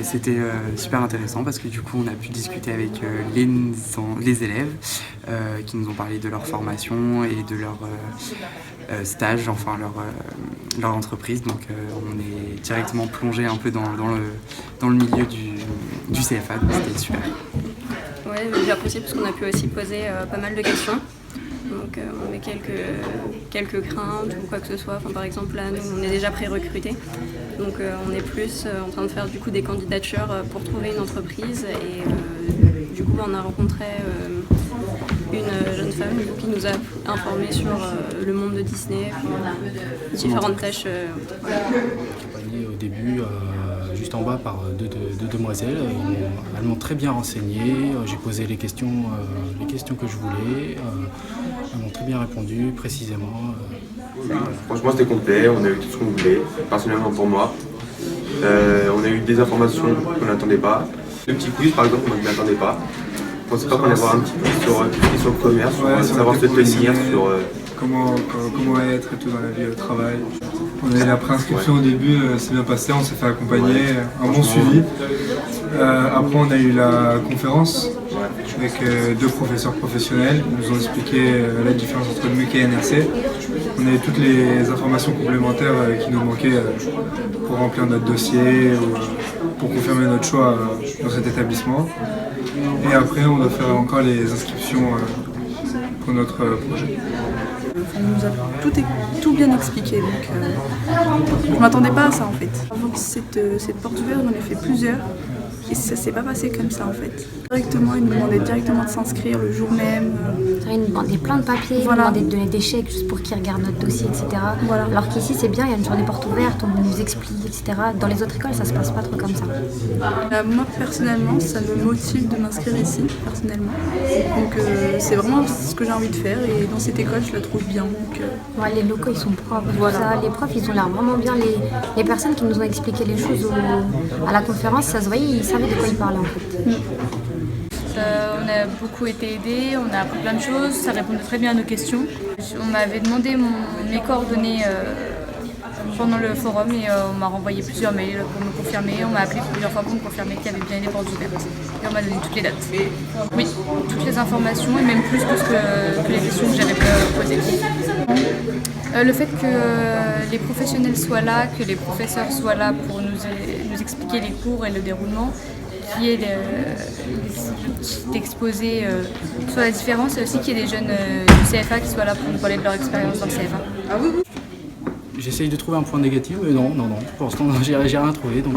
C'était super intéressant parce que du coup on a pu discuter avec les élèves qui nous ont parlé de leur formation et de leur stage, enfin leur entreprise. Donc on est directement plongé un peu dans le milieu du CFA, donc c'était super. Ouais, j'ai apprécié parce qu'on a pu aussi poser pas mal de questions. Donc on avait quelques craintes ou quoi que ce soit. Enfin, par exemple là, nous on est déjà pré-recrutés. Donc on est plus en train de faire du coup des candidatures pour trouver une entreprise. Et du coup on a rencontré une jeune femme qui nous a informés sur le monde de Disney, différentes tâches. Au début, juste en bas par deux demoiselles. Elles m'ont très bien renseigné. J'ai posé les questions que je voulais. Elles m'ont très bien répondu précisément. Franchement, c'était complet. On a eu tout ce qu'on voulait, personnellement pour moi. On a eu des informations qu'on n'attendait pas. Le petit quiz, par exemple, on ne l'attendait pas. Je ne pensais pas qu'on allait avoir un petit quiz sur le commerce, sur savoir se tenir, sur comment être et tout dans la vie au travail. On a eu la préinscription au début, c'est bien passé, on s'est fait accompagner, un bon suivi. Après on a eu la conférence avec deux professeurs professionnels. Ils nous ont expliqué la différence entre le MUC et NRC. On a eu toutes les informations complémentaires qui nous manquaient pour remplir notre dossier ou pour confirmer notre choix dans cet établissement. Et après on doit faire encore les inscriptions pour notre projet. On nous a tout bien expliqué, donc je ne m'attendais pas à ça en fait. Avant cette porte ouverte, on en a fait plusieurs et ça s'est pas passé comme ça en fait. Directement, ils nous demandaient directement de s'inscrire le jour même. Ils nous demandaient plein de papiers, ils nous demandaient de donner des chèques juste pour qu'ils regardent notre dossier, etc. Voilà. Alors qu'ici c'est bien, il y a une journée porte ouverte, on nous explique, etc. Dans les autres écoles, ça se passe pas trop comme ça. Moi personnellement, ça me motive de m'inscrire ici, personnellement. Donc c'est vraiment ce que j'ai envie de faire et dans cette école, je la trouve bien. Donc, ouais, les locaux ils sont propres, voilà. Les profs ils ont l'air vraiment bien. Les personnes qui nous ont expliqué les choses à la conférence, ça se voyait, ils savaient de quoi ils parlaient en fait. On a beaucoup été aidés, on a appris plein de choses, ça répondait très bien à nos questions. On m'avait demandé mes coordonnées pendant le forum et on m'a renvoyé plusieurs mails pour me confirmer. On m'a appelé plusieurs fois pour me confirmer qu'il y avait bien les portes ouvertes. Et on m'a donné toutes les dates. Oui, toutes les informations et même plus que les questions que j'avais posées. Le fait que les professionnels soient là, que les professeurs soient là pour nous expliquer les cours et le déroulement, qui est d'exposer sur la différence et aussi qu'il y ait des jeunes du CFA qui soient là pour nous parler de leur expérience dans le CFA. J'essaye de trouver un point négatif, mais non. Pour l'instant, j'ai rien trouvé. Donc...